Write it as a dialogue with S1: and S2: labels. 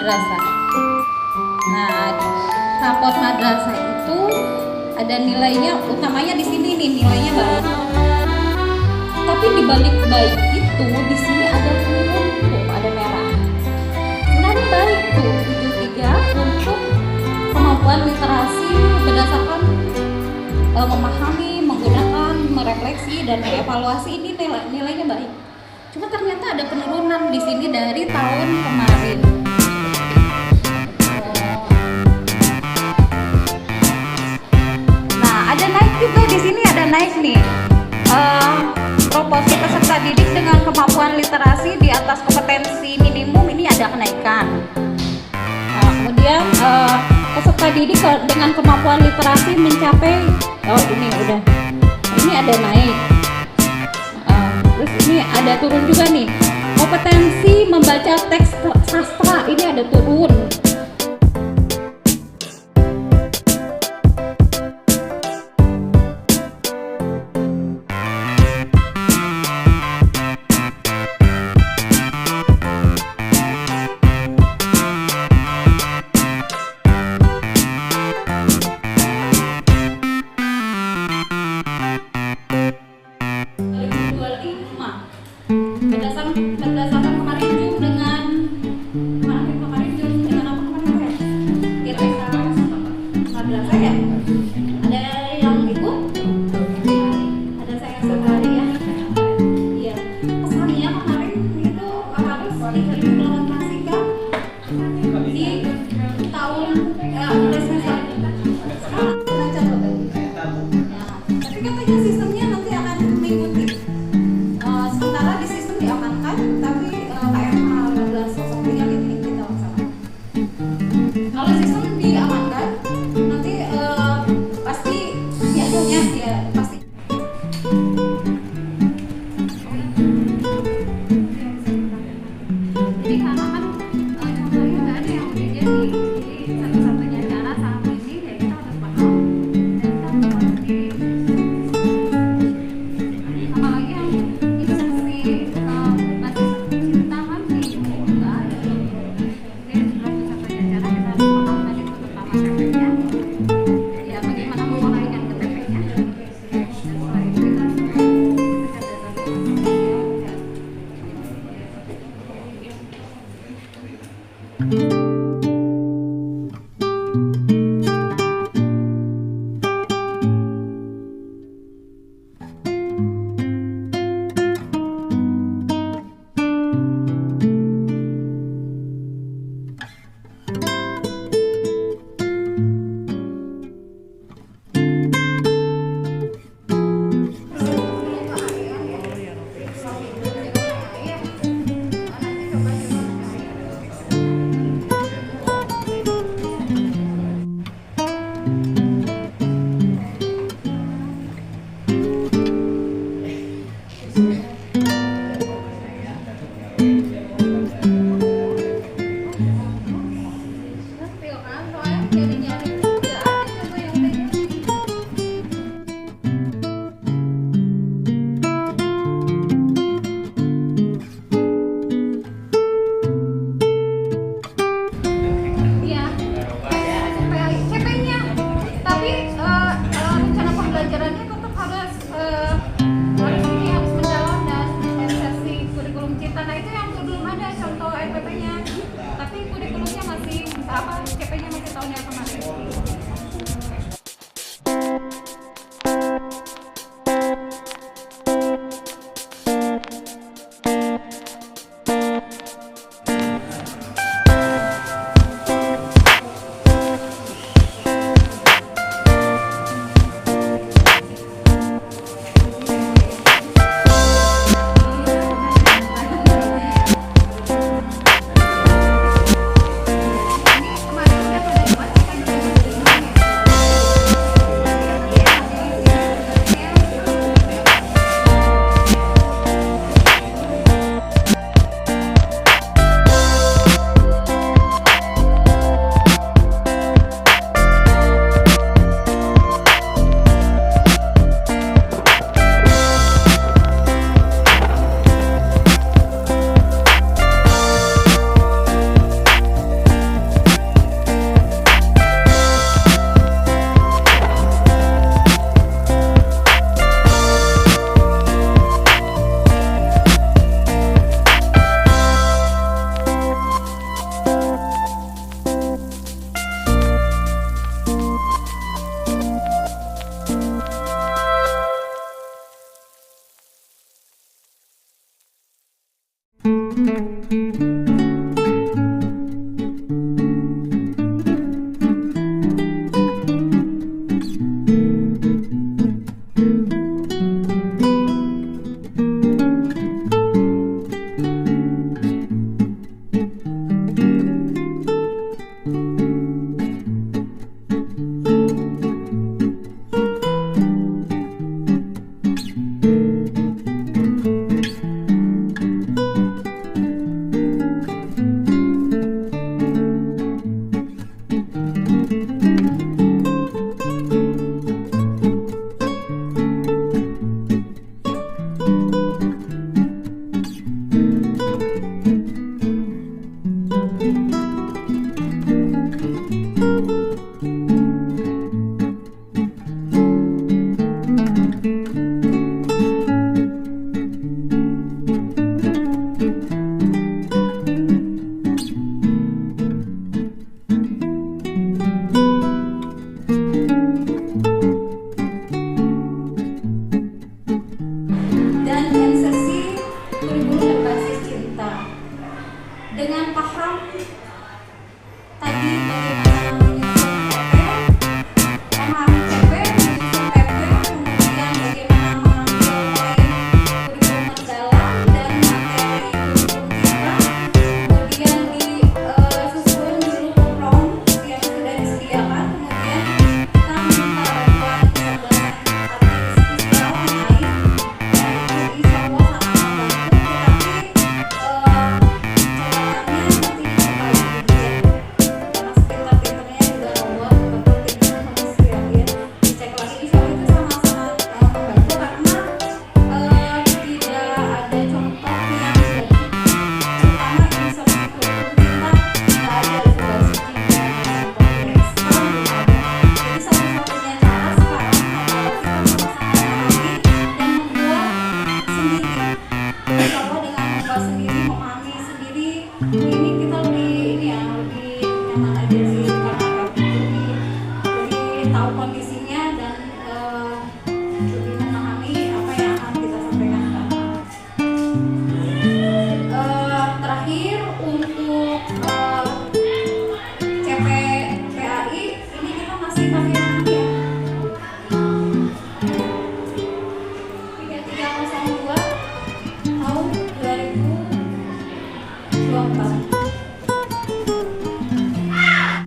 S1: madrasah. Nah, rapot madrasah itu ada nilainya, utamanya di sini nih nilainya baik. Tapi di balik baik itu di sini ada turun tuh, ada merah. Sebenarnya baik tuh 73 untuk kemampuan literasi berdasarkan memahami, menggunakan, merefleksi dan mengevaluasi, ini nilainya baik. Cuma ternyata ada penurunan di sini dari tahun kemarin. Nah, ada naik juga di sini, ada naik nih. Proporsi peserta didik dengan kemampuan literasi di atas kompetensi minimum ini ada kenaikan. Nah, kemudian peserta didik dengan kemampuan literasi mencapai, oh ini udah, ini ada naik. Terus ini ada turun juga nih. Kompetensi membaca teks sastra ini ada turun. Berdasarkan kemarin Jum dengan kemarin Jum dengan apa kemarin ya? IPK 14 ya? Ada yang ikut? Ada saya sekali ya? Iya. Pesannya kemarin itu harus diimplementasikan di tahun mulai semester sekarang lancar loh. Tapi katanya sistemnya nanti akan mengikuti. Sementara di sistem diamankan, tapi KMH 1503 ini kita laksanakan. Kalau sistem diamankan, nanti pasti biasanya ya pasti. Jadi karena kan contohnya nggak ada yang udah jadi satu-satunya cara saat ini ya kita harus paham. Kita harus mengerti. Apalagi yang instruksi basis cinta kan di nggak ada. Jadi sebelum bisa belajar cara kita harus paham tadi terutama TP-nya. Ya bagaimana menguraikan ke TP-nya. Dan setelah itu kita harus Dan sesi kurikulum berbasis cinta dengan paham tadi bagaimana menyusun PP, kemudian bagaimana mengambil kurikulum mendalam dan materi kurikulum kita, kemudian disusun dulu prompt yang sudah disediakan, kemudian kita minta bantuan kecerdasan artificial AI. Insya Allah sangat membantu, tetapi catatannya nanti diperbaiki gitu ya, karena pinter-pinternya juga Allah, betul pinter manusia ya, dicek lagi. Insya Allah itu sangat-sangat membantu karena tidak ada contoh yang jadi, terutama insersi kurikulum kita nggak ada berbasis cinta dan kompleks, sekarang belum ada. Jadi satu-satunya cara sekarang adalah kita sama-sama memahami dan membuat sendiri. Insya Allah dengan membuat sendiri, memahami sendiri, ini kita lebih ini ya, lebih nyaman aja sih, karena lebih tahu kondisinya dan lebih memahami apa yang akan kita sampaikan ke anak. Terakhir untuk CPPAI ini kita masih pakai